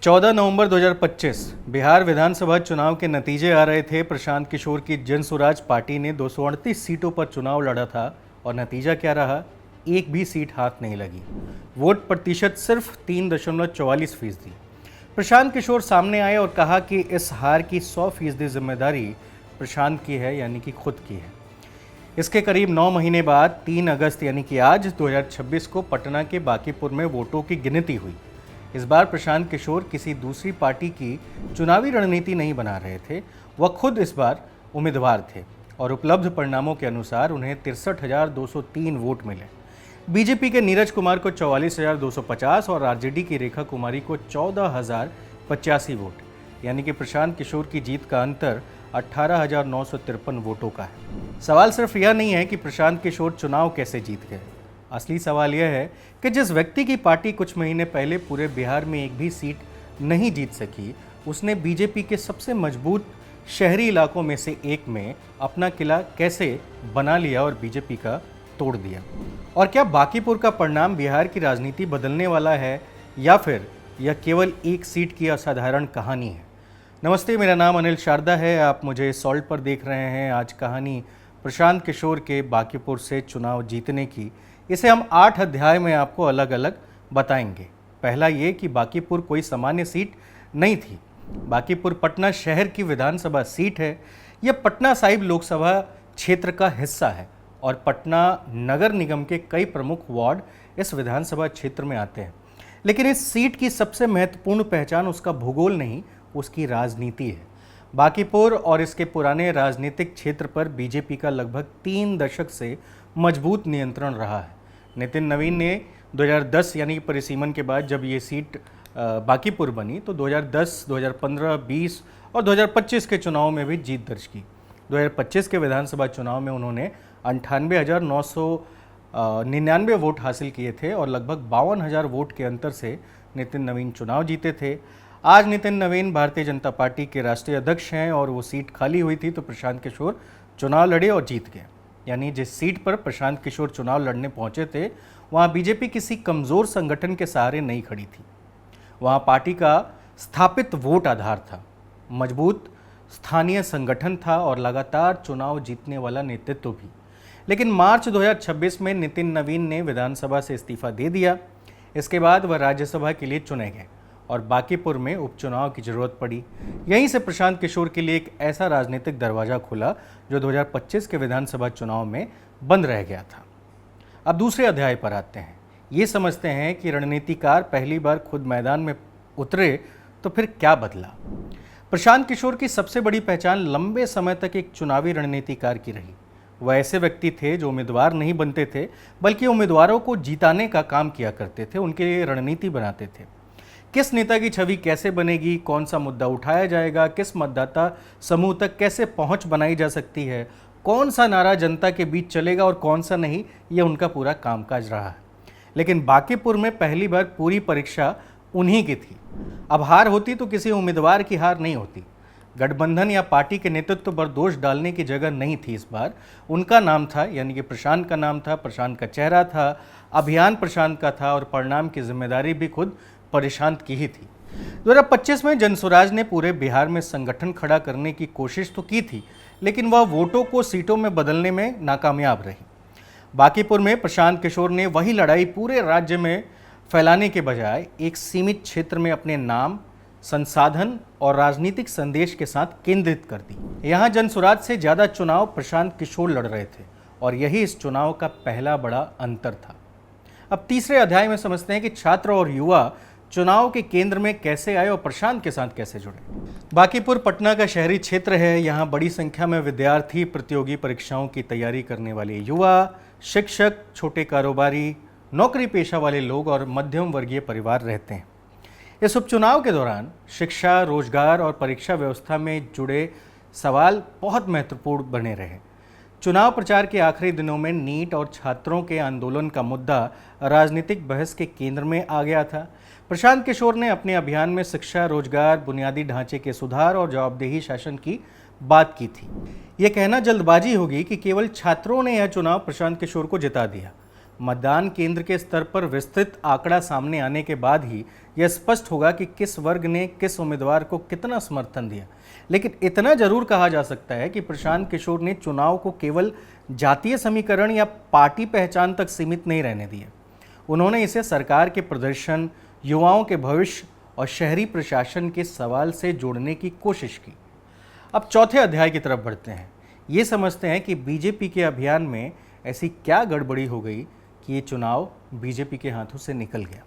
14 नवंबर 2025 बिहार विधानसभा चुनाव के नतीजे आ रहे थे। प्रशांत किशोर की जनसुराज पार्टी ने 238 सीटों पर चुनाव लड़ा था और नतीजा क्या रहा? एक भी सीट हाथ नहीं लगी। वोट प्रतिशत सिर्फ 3.44%। प्रशांत किशोर सामने आए और कहा कि इस हार की 100% जिम्मेदारी प्रशांत की है, यानी कि खुद की है। इसके करीब 9 महीने बाद 3 अगस्त यानी कि आज 2026 को पटना के बांकीपुर में वोटों की गिनती हुई। इस बार प्रशांत किशोर किसी दूसरी पार्टी की चुनावी रणनीति नहीं बना रहे थे। वह खुद इस बार उम्मीदवार थे और उपलब्ध परिणामों के अनुसार उन्हें 63,203 वोट मिले। बीजेपी के नीरज कुमार को 44,250 और आरजेडी की रेखा कुमारी को 14,085 वोट, यानी कि प्रशांत किशोर की जीत का अंतर 18,953 वोटों का है। सवाल सिर्फ यह नहीं है कि प्रशांत किशोर चुनाव कैसे जीत गए। असली सवाल यह है कि जिस व्यक्ति की पार्टी कुछ महीने पहले पूरे बिहार में एक भी सीट नहीं जीत सकी, उसने बीजेपी के सबसे मजबूत शहरी इलाकों में से एक में अपना किला कैसे बना लिया और बीजेपी का तोड़ दिया। और क्या बांकीपुर का परिणाम बिहार की राजनीति बदलने वाला है या फिर यह केवल एक सीट की असाधारण कहानी है? नमस्ते, मेरा नाम अनिल शारदा है। आप मुझे सॉल्ट पर देख रहे हैं। आज कहानी प्रशांत किशोर के बांकीपुर से चुनाव जीतने की। इसे हम 8 अध्याय में आपको अलग अलग बताएंगे। पहला ये कि बांकीपुर कोई सामान्य सीट नहीं थी। बांकीपुर पटना शहर की विधानसभा सीट है। यह पटना साहिब लोकसभा क्षेत्र का हिस्सा है और पटना नगर निगम के कई प्रमुख वार्ड इस विधानसभा क्षेत्र में आते हैं। लेकिन इस सीट की सबसे महत्वपूर्ण पहचान उसका भूगोल नहीं, उसकी राजनीति है। बांकीपुर और इसके पुराने राजनीतिक क्षेत्र पर बीजेपी का लगभग 3 दशक से मजबूत नियंत्रण रहा है। नितिन नवीन ने 2010 यानी परिसीमन के बाद जब ये सीट बांकीपुर बनी तो 2010, 2015, 20 और 2025 के चुनाव में भी जीत दर्ज की। 2025 के विधानसभा चुनाव में उन्होंने 98,999 वोट हासिल किए थे और लगभग 52,000 वोट के अंतर से नितिन नवीन चुनाव जीते थे। आज नितिन नवीन भारतीय जनता पार्टी के राष्ट्रीय अध्यक्ष हैं और वो सीट खाली हुई थी तो प्रशांत किशोर चुनाव लड़े और जीत गए। यानी जिस सीट पर प्रशांत किशोर चुनाव लड़ने पहुंचे थे, वहां बीजेपी किसी कमजोर संगठन के सहारे नहीं खड़ी थी। वहां पार्टी का स्थापित वोट आधार था, मजबूत स्थानीय संगठन था और लगातार चुनाव जीतने वाला नेतृत्व भी। लेकिन मार्च 2026 में नितिन नवीन ने विधानसभा से इस्तीफा दे दिया। इसके बाद वह राज्यसभा के लिए चुने गए और बांकीपुर में उपचुनाव की जरूरत पड़ी। यहीं से प्रशांत किशोर के लिए एक ऐसा राजनीतिक दरवाजा खुला जो 2025 के विधानसभा चुनाव में बंद रह गया था। अब दूसरे अध्याय पर आते हैं। ये समझते हैं कि रणनीतिकार पहली बार खुद मैदान में उतरे तो फिर क्या बदला। प्रशांत किशोर की सबसे बड़ी पहचान लंबे समय तक एक चुनावी रणनीतिकार की रही। वह ऐसे व्यक्ति थे जो उम्मीदवार नहीं बनते थे, बल्कि उम्मीदवारों को जिताने का काम किया करते थे, उनके लिए रणनीति बनाते थे। किस नेता की छवि कैसे बनेगी, कौन सा मुद्दा उठाया जाएगा, किस मतदाता समूह तक कैसे पहुंच बनाई जा सकती है, कौन सा नारा जनता के बीच चलेगा और कौन सा नहीं, यह उनका पूरा कामकाज रहा है। लेकिन बांकीपुर में पहली बार पूरी परीक्षा उन्हीं की थी। अब हार होती तो किसी उम्मीदवार की हार नहीं होती। गठबंधन या पार्टी के नेतृत्व पर दोष डालने की जगह नहीं थी। इस बार उनका नाम था, यानी कि प्रशांत का नाम था, प्रशांत का चेहरा था, अभियान प्रशांत का था और परिणाम की जिम्मेदारी भी खुद प्रशांत की ही थी। 2025 में जनसुराज ने पूरे बिहार में संगठन खड़ा करने की कोशिश तो की थी, लेकिन वह वोटों को सीटों में बदलने में नाकामयाब रही। बांकीपुर में प्रशांत किशोर ने वही लड़ाई पूरे राज्य में फैलाने के बजाय एक सीमित क्षेत्र में अपने नाम, संसाधन और राजनीतिक संदेश के साथ केंद्रित कर दी। यहाँ जनसुराज से ज्यादा चुनाव प्रशांत किशोर लड़ रहे थे और यही इस चुनाव का पहला बड़ा अंतर था। अब तीसरे अध्याय में समझते हैं कि छात्र और युवा चुनाव के केंद्र में कैसे आए और प्रशांत के साथ कैसे जुड़े। बांकीपुर पटना का शहरी क्षेत्र है। यहाँ बड़ी संख्या में विद्यार्थी, प्रतियोगी परीक्षाओं की तैयारी करने वाले युवा, शिक्षक, छोटे कारोबारी, नौकरी पेशा वाले लोग और मध्यम वर्गीय परिवार रहते हैं। इस उपचुनाव के दौरान शिक्षा, रोजगार और परीक्षा व्यवस्था में जुड़े सवाल बहुत महत्वपूर्ण बने रहे। चुनाव प्रचार के आखिरी दिनों में नीट और छात्रों के आंदोलन का मुद्दा राजनीतिक बहस के केंद्र में आ गया था। प्रशांत किशोर ने अपने अभियान में शिक्षा, रोजगार, बुनियादी ढांचे के सुधार और जवाबदेही शासन की बात की थी। यह कहना जल्दबाजी होगी कि केवल छात्रों ने यह चुनाव प्रशांत किशोर को जिता दिया। मतदान केंद्र के स्तर पर विस्तृत आंकड़ा सामने आने के बाद ही यह स्पष्ट होगा कि किस वर्ग ने किस उम्मीदवार को कितना समर्थन दिया। लेकिन इतना जरूर कहा जा सकता है कि प्रशांत किशोर ने चुनाव को केवल जातीय समीकरण या पार्टी पहचान तक सीमित नहीं रहने दिया। उन्होंने इसे सरकार के प्रदर्शन, युवाओं के भविष्य और शहरी प्रशासन के सवाल से जोड़ने की कोशिश की। अब चौथे अध्याय की तरफ बढ़ते हैं। ये समझते हैं कि बीजेपी के अभियान में ऐसी क्या गड़बड़ी हो गई कि ये चुनाव बीजेपी के हाथों से निकल गया।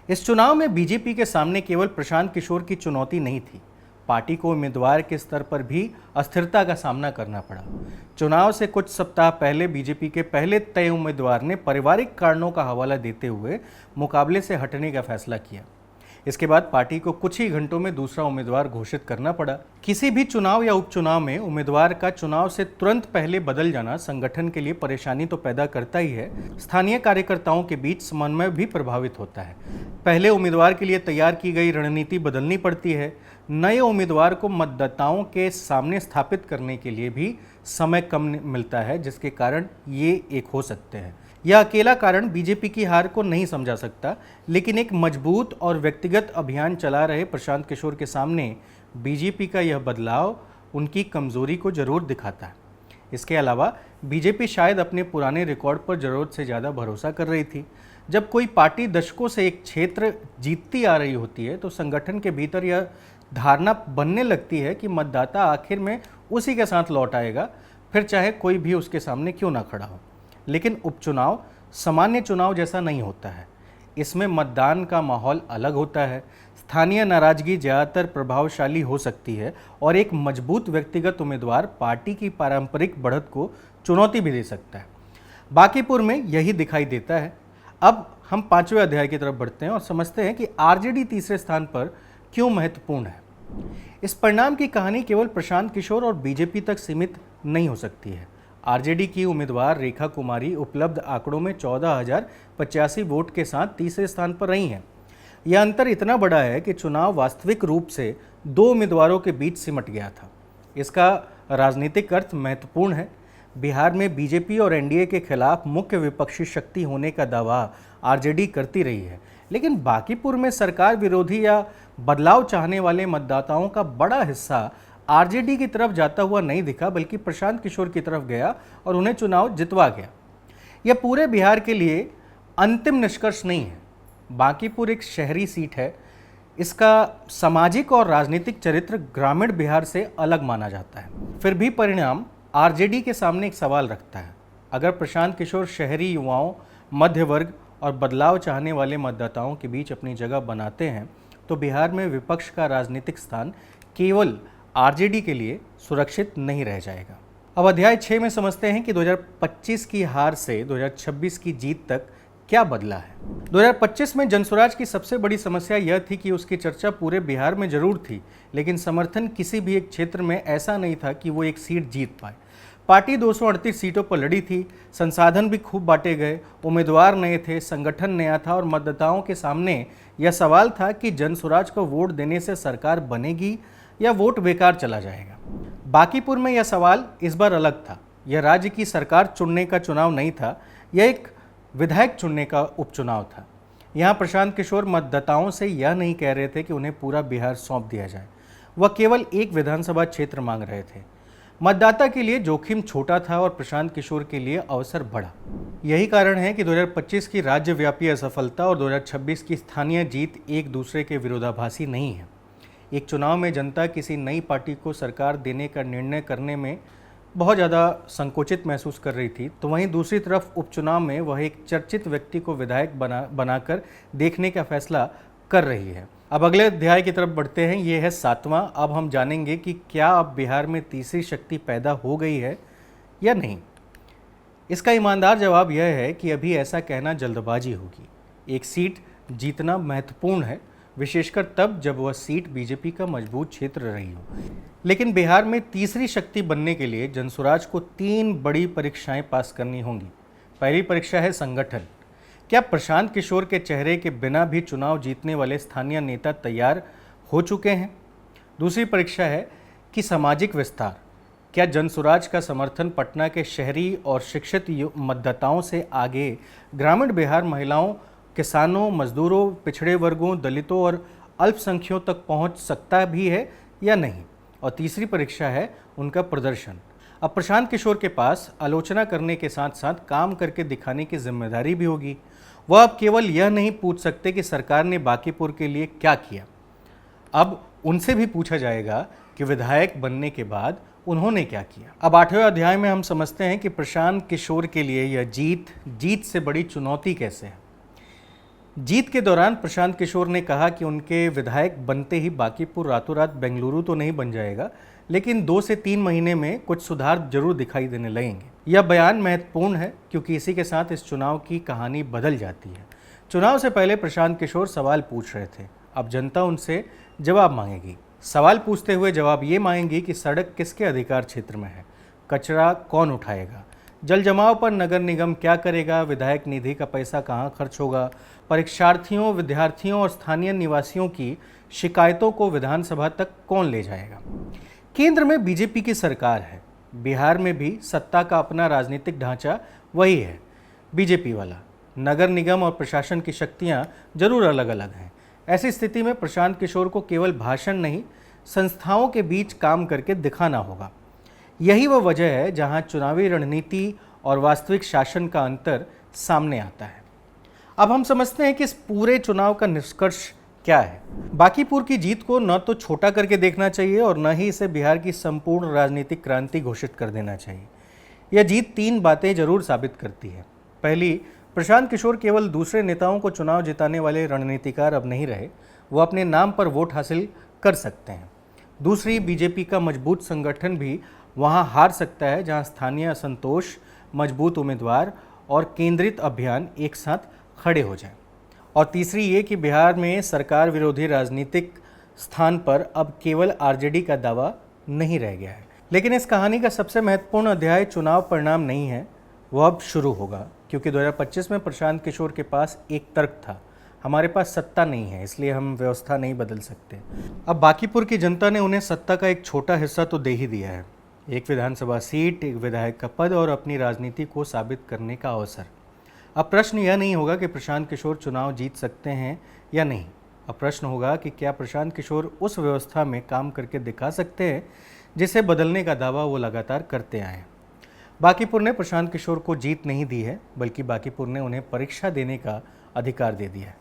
इस चुनाव में बीजेपी के सामने केवल प्रशांत किशोर की चुनौती नहीं थी, पार्टी को उम्मीदवार के स्तर पर भी अस्थिरता का सामना करना पड़ा। चुनाव से कुछ सप्ताह पहले बीजेपी के पहले तय उम्मीदवार ने पारिवारिक कारणों का हवाला देते हुए मुकाबले से हटने का फैसला किया। इसके बाद पार्टी को कुछ ही घंटों में दूसरा उम्मीदवार घोषित करना पड़ा। किसी भी चुनाव या उपचुनाव में उम्मीदवार का चुनाव से तुरंत पहले बदल जाना संगठन के लिए परेशानी तो पैदा करता ही है, स्थानीय कार्यकर्ताओं के बीच समन्वय भी प्रभावित होता है। पहले उम्मीदवार के लिए तैयार की गई रणनीति बदलनी पड़ती है। नए उम्मीदवार को मतदाताओं के सामने स्थापित करने के लिए भी समय कम मिलता है, जिसके कारण ये एक हो सकते हैं। यह अकेला कारण बीजेपी की हार को नहीं समझा सकता, लेकिन एक मजबूत और व्यक्तिगत अभियान चला रहे प्रशांत किशोर के सामने बीजेपी का यह बदलाव उनकी कमजोरी को जरूर दिखाता है। इसके अलावा बीजेपी शायद अपने पुराने रिकॉर्ड पर जरूरत से ज़्यादा भरोसा कर रही थी। जब कोई पार्टी दशकों से एक क्षेत्र जीतती आ रही होती है तो संगठन के भीतर यह धारणा बनने लगती है कि मतदाता आखिर में उसी के साथ लौट आएगा, फिर चाहे कोई भी उसके सामने क्यों ना खड़ा हो। लेकिन उपचुनाव सामान्य चुनाव जैसा नहीं होता है। इसमें मतदान का माहौल अलग होता है। स्थानीय नाराजगी ज़्यादातर प्रभावशाली हो सकती है और एक मजबूत व्यक्तिगत उम्मीदवार पार्टी की पारंपरिक बढ़त को चुनौती भी दे सकता है। बांकीपुर में यही दिखाई देता है। अब हम पांचवें अध्याय की तरफ बढ़ते हैं और समझते हैं कि आरजेडी तीसरे स्थान पर क्यों महत्वपूर्ण है। इस परिणाम की कहानी केवल प्रशांत किशोर और बीजेपी तक सीमित नहीं हो सकती है। आरजेडी की उम्मीदवार रेखा कुमारी उपलब्ध आंकड़ों में 14,085 वोट के साथ तीसरे स्थान पर रही हैं। यह अंतर इतना बड़ा है कि चुनाव वास्तविक रूप से दो उम्मीदवारों के बीच सिमट गया था। इसका राजनीतिक अर्थ महत्वपूर्ण है। बिहार में बीजेपी और एनडीए के खिलाफ मुख्य विपक्षी शक्ति होने का दावा आरजेडी करती रही है, लेकिन बांकीपुर में सरकार विरोधी या बदलाव चाहने वाले मतदाताओं का बड़ा हिस्सा आरजेडी की तरफ जाता हुआ नहीं दिखा, बल्कि प्रशांत किशोर की तरफ गया और उन्हें चुनाव जितवा गया। यह पूरे बिहार के लिए अंतिम निष्कर्ष नहीं है। बांकीपुर एक शहरी सीट है। इसका सामाजिक और राजनीतिक चरित्र ग्रामीण बिहार से अलग माना जाता है। फिर भी परिणाम आरजेडी के सामने एक सवाल रखता है। अगर प्रशांत किशोर शहरी युवाओं, मध्य वर्ग और बदलाव चाहने वाले मतदाताओं के बीच अपनी जगह बनाते हैं तो बिहार में विपक्ष का राजनीतिक स्थान केवल आरजेडी के लिए सुरक्षित नहीं रह जाएगा। अब अध्याय 6 में समझते हैं कि 2025 की हार से 2026 की जीत तक क्या बदला है। 2025 में जनसुराज की सबसे बड़ी समस्या यह थी कि उसकी चर्चा पूरे बिहार में जरूर थी, लेकिन समर्थन किसी भी एक क्षेत्र में ऐसा नहीं था कि वो एक सीट जीत पाए। पार्टी 238 सीटों पर लड़ी थी, संसाधन भी खूब बांटे गए, उम्मीदवार नए थे, संगठन नया था और मतदाताओं के सामने यह सवाल था कि जनसुराज को वोट देने से सरकार बनेगी या वोट बेकार चला जाएगा। बांकीपुर में यह सवाल इस बार अलग था। यह राज्य की सरकार चुनने का चुनाव नहीं था, यह एक विधायक चुनने का उपचुनाव था। यहाँ प्रशांत किशोर मतदाताओं से यह नहीं कह रहे थे कि उन्हें पूरा बिहार सौंप दिया जाए, वह केवल एक विधानसभा क्षेत्र मांग रहे थे। मतदाता के लिए जोखिम छोटा था और प्रशांत किशोर के लिए अवसर बढ़ा। यही कारण है कि 2025 की राज्यव्यापी असफलता और 2026 की स्थानीय जीत एक दूसरे के विरोधाभासी नहीं है। एक चुनाव में जनता किसी नई पार्टी को सरकार देने का निर्णय करने में बहुत ज़्यादा संकोचित महसूस कर रही थी, तो वहीं दूसरी तरफ उपचुनाव में वह एक चर्चित व्यक्ति को विधायक बनाकर देखने का फैसला कर रही है। अब अगले अध्याय की तरफ बढ़ते हैं। ये है 7वां। अब हम जानेंगे कि क्या अब बिहार में तीसरी शक्ति पैदा हो गई है या नहीं। इसका ईमानदार जवाब यह है कि अभी ऐसा कहना जल्दबाजी होगी। एक सीट जीतना महत्वपूर्ण है, विशेषकर तब जब वह सीट बीजेपी का मजबूत क्षेत्र रही हो। लेकिन बिहार में तीसरी शक्ति बनने के लिए जनसुराज को 3 बड़ी परीक्षाएं पास करनी होंगी। पहली परीक्षा है संगठन। क्या प्रशांत किशोर के चेहरे के बिना भी चुनाव जीतने वाले स्थानीय नेता तैयार हो चुके हैं? दूसरी परीक्षा है कि सामाजिक विस्तार। क्या जनसुराज का समर्थन पटना के शहरी और शिक्षित मतदाताओं से आगे ग्रामीण बिहार महिलाओं, किसानों, मजदूरों, पिछड़े वर्गों, दलितों और अल्पसंख्यकों तक पहुंच सकता भी है या नहीं? और तीसरी परीक्षा है उनका प्रदर्शन। अब प्रशांत किशोर के पास आलोचना करने के साथ साथ काम करके दिखाने की जिम्मेदारी भी होगी। वह अब केवल यह नहीं पूछ सकते कि सरकार ने बांकीपुर के लिए क्या किया, अब उनसे भी पूछा जाएगा कि विधायक बनने के बाद उन्होंने क्या किया। अब 8वें अध्याय में हम समझते हैं कि प्रशांत किशोर के लिए यह जीत से बड़ी चुनौती कैसे है। जीत के दौरान प्रशांत किशोर ने कहा कि उनके विधायक बनते ही बांकीपुर रातों रात बेंगलुरु तो नहीं बन जाएगा, लेकिन 2 से 3 महीने में कुछ सुधार जरूर दिखाई देने लगेंगे। यह बयान महत्वपूर्ण है क्योंकि इसी के साथ इस चुनाव की कहानी बदल जाती है। चुनाव से पहले प्रशांत किशोर सवाल पूछ रहे थे, अब जनता उनसे जवाब मांगेगी। सवाल पूछते हुए जवाब ये मांगेगी कि सड़क किसके अधिकार क्षेत्र में है, कचरा कौन उठाएगा, जल जमाव पर नगर निगम क्या करेगा, विधायक निधि का पैसा कहाँ खर्च होगा, परीक्षार्थियों, विद्यार्थियों और स्थानीय निवासियों की शिकायतों को विधानसभा तक कौन ले जाएगा। केंद्र में बीजेपी की सरकार है, बिहार में भी सत्ता का अपना राजनीतिक ढांचा वही है, बीजेपी वाला। नगर निगम और प्रशासन की शक्तियां जरूर अलग अलग हैं। ऐसी स्थिति में प्रशांत किशोर को केवल भाषण नहीं, संस्थाओं के बीच काम करके दिखाना होगा। यही वह वजह है जहां चुनावी रणनीति और वास्तविक शासन का अंतर सामने आता है। अब हम समझते हैं कि इस पूरे चुनाव का निष्कर्ष क्या है। बांकीपुर की जीत को न तो छोटा करके देखना चाहिए और न ही इसे बिहार की संपूर्ण राजनीतिक क्रांति घोषित कर देना चाहिए। यह जीत 3 बातें जरूर साबित करती है। पहली, प्रशांत किशोर केवल दूसरे नेताओं को चुनाव जिताने वाले रणनीतिकार अब नहीं रहे, वो अपने नाम पर वोट हासिल कर सकते हैं। दूसरी, बीजेपी का मजबूत संगठन भी वहां हार सकता है जहां स्थानीय असंतोष, मजबूत उम्मीदवार और केंद्रित अभियान एक साथ खड़े हो जाएं। और तीसरी ये कि बिहार में सरकार विरोधी राजनीतिक स्थान पर अब केवल आरजेडी का दावा नहीं रह गया है। लेकिन इस कहानी का सबसे महत्वपूर्ण अध्याय चुनाव परिणाम नहीं है, वह अब शुरू होगा, क्योंकि 2025 में प्रशांत किशोर के पास एक तर्क था, हमारे पास सत्ता नहीं है इसलिए हम व्यवस्था नहीं बदल सकते। अब बांकीपुर की जनता ने उन्हें सत्ता का एक छोटा हिस्सा तो दे ही दिया है, एक विधानसभा सीट, एक विधायक का पद और अपनी राजनीति को साबित करने का अवसर। अब प्रश्न यह नहीं होगा कि प्रशांत किशोर चुनाव जीत सकते हैं या नहीं, अब प्रश्न होगा कि क्या प्रशांत किशोर उस व्यवस्था में काम करके दिखा सकते हैं जिसे बदलने का दावा वो लगातार करते आए हैं। बांकीपुर ने प्रशांत किशोर को जीत नहीं दी है, बल्कि बांकीपुर ने उन्हें परीक्षा देने का अधिकार दे दिया है।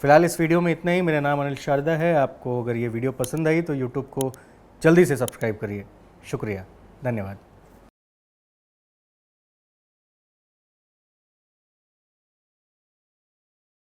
फिलहाल इस वीडियो में इतना ही। मेरा नाम अनिल शारदा है। आपको अगर ये वीडियो पसंद आई तो यूट्यूब को जल्दी से सब्सक्राइब करिए। शुक्रिया, धन्यवाद।